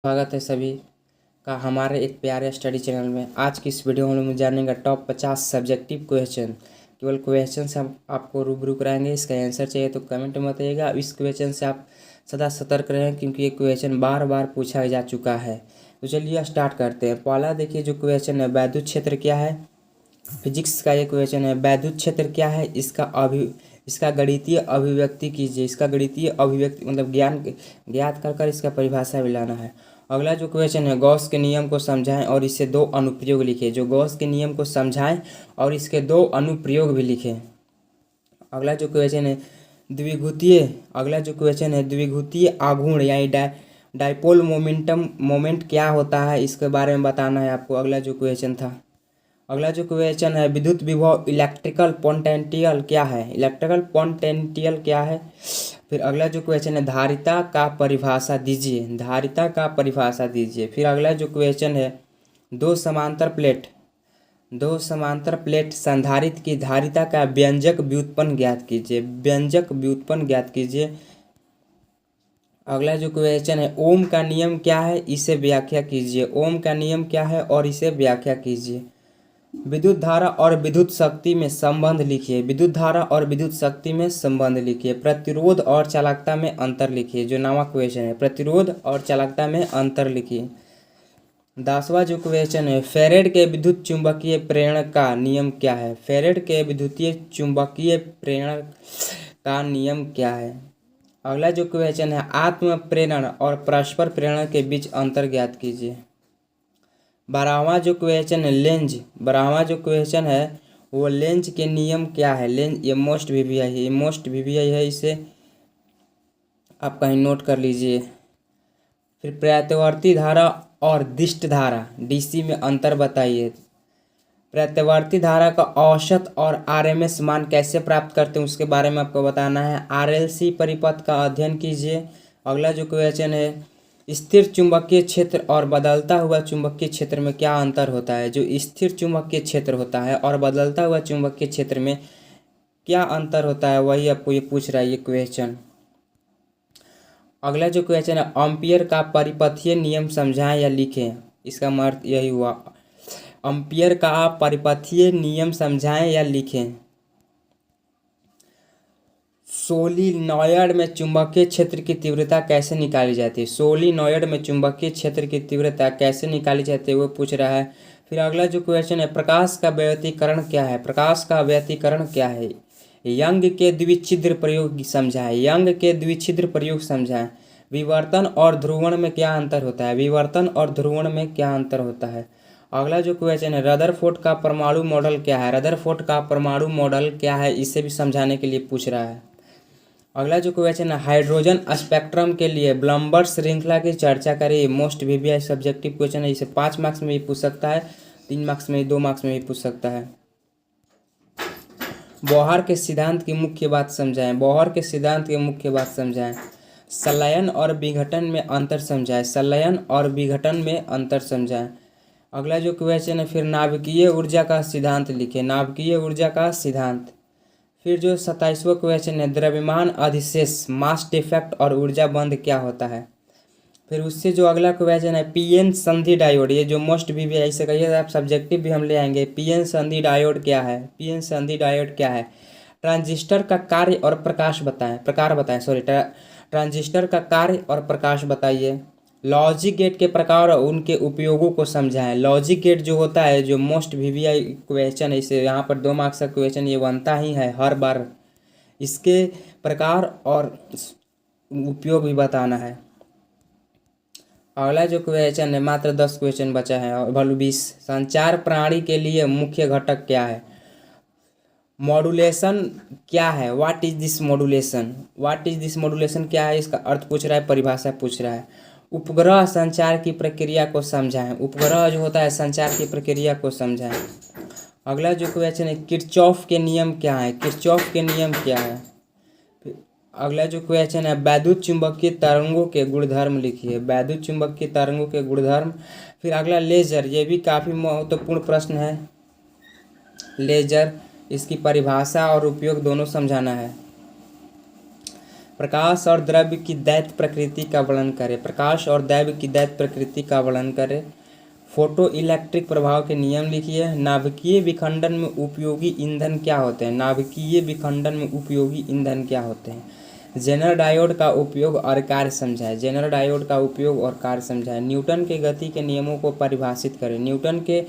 स्वागत है सभी का हमारे एक प्यारे स्टडी चैनल में। आज की इस वीडियो में हम जानेंगे टॉप 50 सब्जेक्टिव क्वेश्चन। केवल क्वेश्चन से हम आपको रूबरू कराएंगे। इसका आंसर चाहिए तो कमेंट में बताइएगा। इस क्वेश्चन से आप सदा सतर्क रहें क्योंकि ये क्वेश्चन बार बार पूछा जा चुका है। तो चलिए स्टार्ट करते हैं। पहला देखिए जो क्वेश्चन है, वैद्युत क्षेत्र क्या है। फिजिक्स का ये क्वेश्चन है, वैद्युत क्षेत्र क्या है, इसका गणितीय अभिव्यक्ति कीजिए। इसका गणितीय अभिव्यक्ति मतलब ज्ञात कर इसका परिभाषा भी लाना है। अगला जो क्वेश्चन है, गॉस के नियम को समझाएं और इससे दो अनुप्रयोग लिखें। जो गॉस के नियम को समझाएं और इसके दो अनुप्रयोग भी लिखें। अगला जो क्वेश्चन है द्विघुतीय आघूर्ण यानी डाइपोल मोमेंट क्या होता है, इसके बारे में बताना है आपको। अगला जो क्वेश्चन है, विद्युत विभव इलेक्ट्रिकल पोटेंशियल क्या है। फिर अगला जो क्वेश्चन है, धारिता का परिभाषा दीजिए। फिर अगला जो क्वेश्चन है, दो समांतर प्लेट संधारित्र की धारिता का व्यंजक व्युत्पन्न ज्ञात कीजिए। अगला जो क्वेश्चन है, ओम का नियम क्या है, इसे व्याख्या कीजिए। विद्युत धारा और विद्युत शक्ति में संबंध लिखिए। प्रतिरोध और चालकता में अंतर लिखिए। जो नवा क्वेश्चन है, प्रतिरोध और चालकता में अंतर लिखिए। 10वां जो क्वेश्चन है, फेरेड के विद्युत चुंबकीय प्रेरण का नियम क्या है। अगला जो क्वेश्चन है, आत्म प्रेरण और परस्पर प्रेरण के बीच अंतर ज्ञात कीजिए। 12वां जो क्वेश्चन है, वो लेंज के नियम क्या है। ये मोस्ट वीवीआई है, इसे आप कहीं नोट कर लीजिए। फिर प्रत्यावर्ती धारा और दिष्ट धारा डीसी में अंतर बताइए। प्रत्यावर्ती धारा का औसत और आरएमएस मान कैसे प्राप्त करते हैं, उसके बारे में आपको बताना है। आरएलसी परिपथ का अध्ययन कीजिए। अगला जो क्वेश्चन है, स्थिर चुंबकीय क्षेत्र और बदलता हुआ चुंबकीय क्षेत्र में क्या अंतर होता है। जो स्थिर चुंबकीय क्षेत्र होता है और बदलता हुआ चुंबकीय क्षेत्र में क्या अंतर होता है, वही आपको ये पूछ रहा है ये क्वेश्चन। अगला जो क्वेश्चन है, एम्पीयर का परिपथीय नियम समझाएं या लिखें। इसका अर्थ यही हुआ, एम्पीयर का परिपथीय नियम समझाएं या लिखें। सोलिनॉयड में चुंबकीय क्षेत्र की तीव्रता कैसे निकाली जाती है, वो पूछ रहा है। फिर अगला जो क्वेश्चन है, प्रकाश का व्यतिकरण क्या है। यंग के द्विच्छिद्र प्रयोग समझाएं। विवर्तन और ध्रुवण में क्या अंतर होता है। अगला जो क्वेश्चन है, रदरफोर्ड का परमाणु मॉडल क्या है, इसे भी समझाने के लिए पूछ रहा है। अगला जो क्वेश्चन है, हाइड्रोजन स्पेक्ट्रम के लिए ब्लम्बर श्रृंखला की चर्चा करें। मोस्ट वीवीआई सब्जेक्टिव क्वेश्चन है, इसे 5 मार्क्स में भी पूछ सकता है, 3 मार्क्स में, 2 मार्क्स में भी पूछ सकता है। बोहर के सिद्धांत की मुख्य बात समझाएं। संलयन और विघटन में अंतर समझाएं। अगला जो क्वेश्चन है, फिर नाभिकीय ऊर्जा का सिद्धांत लिखें। फिर जो 27वां क्वेश्चन है, द्रव्यमान अधिशेष मास डिफेक्ट और ऊर्जा बंध क्या होता है। फिर उससे जो अगला क्वेश्चन है, पीएन संधि डायोड, ये जो मोस्ट वीवीआई से कहिए आप सब्जेक्टिव भी हम ले आएंगे। पीएन संधि डायोड क्या है। ट्रांजिस्टर का कार्य और प्रकाश बताएं। ट्रांजिस्टर का कार्य और प्रकाश बताइए। लॉजिक गेट के प्रकार और उनके उपयोगों को समझाएं। लॉजिक गेट जो होता है, जो मोस्ट वीवीआई क्वेश्चन है, इसे यहाँ पर 2 मार्क्स का क्वेश्चन ये बनता ही है हर बार। इसके प्रकार और उपयोग भी बताना है। अगला जो क्वेश्चन है, मात्र 10 क्वेश्चन बचा है और वैल्यू 20। संचार प्रणाली के लिए मुख्य घटक क्या है। मॉड्यूलेशन क्या है, व्हाट इज दिस मॉड्यूलेशन क्या है, इसका अर्थ पूछ रहा है, परिभाषा पूछ रहा है। उपग्रह संचार की प्रक्रिया को समझाएं। उपग्रह जो होता है संचार की प्रक्रिया को समझाएं। अगला जो क्वेश्चन है, किरचॉफ के नियम क्या है। अगला जो क्वेश्चन है, वैद्युत चुंबकीय तरंगों के गुणधर्म लिखिए। फिर अगला लेजर, ये भी काफ़ी महत्वपूर्ण प्रश्न है। लेजर, इसकी परिभाषा और उपयोग दोनों समझाना है। प्रकाश और द्रव्य की दैत्य प्रकृति का वर्णन करें। प्रकाश और द्रव्य की दैत्य प्रकृति का वर्णन करें। फोटो इलेक्ट्रिक प्रभाव के नियम लिखिए। नाभिकीय विखंडन में उपयोगी ईंधन क्या होते हैं। नाभिकीय विखंडन में उपयोगी ईंधन क्या होते हैं। जेनर डायोड का उपयोग और कार्य समझाएं। जेनर डायोड का उपयोग और कार्य समझाएं। न्यूटन के गति के नियमों को परिभाषित करें। न्यूटन के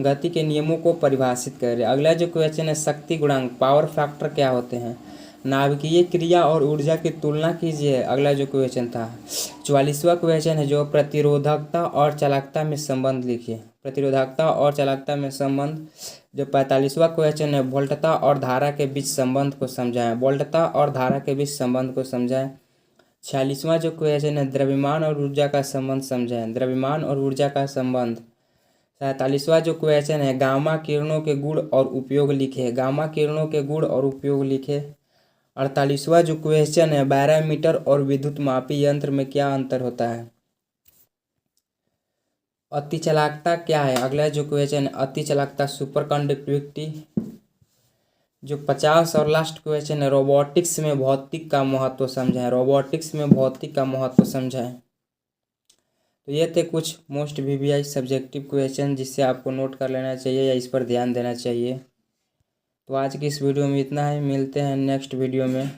गति के नियमों को परिभाषित करें। अगला जो क्वेश्चन है, शक्ति गुणांक पावर फैक्टर क्या होते हैं। नाभिकीय क्रिया और ऊर्जा की तुलना कीजिए। अगला जो क्वेश्चन था 44वां क्वेश्चन है जो प्रतिरोधकता और चालकता में संबंध लिखिए। प्रतिरोधकता और चालकता में संबंध। जो 45वां क्वेश्चन है वोल्टता और धारा के बीच संबंध को समझाएं। वोल्टता और धारा के बीच संबंध को समझाएं। 46वां जो क्वेश्चन है द्रव्यमान और ऊर्जा का संबंध समझाएं। द्रव्यमान और ऊर्जा का संबंध। 47वां जो क्वेश्चन है गामा किरणों के गुण और उपयोग लिखे। गामा किरणों के गुण और उपयोग लिखे। 48वां जो क्वेश्चन है बैरोमीटर और विद्युत मापी यंत्र में क्या अंतर होता है। अति चालकता क्या है। अगला जो क्वेश्चन है अति चालकता सुपर कंडक्टिविटी। जो 50 और लास्ट क्वेश्चन है रोबोटिक्स में भौतिक का महत्व समझाएं। रोबोटिक्स में भौतिक का महत्व समझाएं। तो ये थे कुछ मोस्ट वीवीआई सब्जेक्टिव क्वेश्चन जिससे आपको नोट कर लेना चाहिए या इस पर ध्यान देना चाहिए। तो आज की इस वीडियो में इतना है, मिलते हैं नेक्स्ट वीडियो में।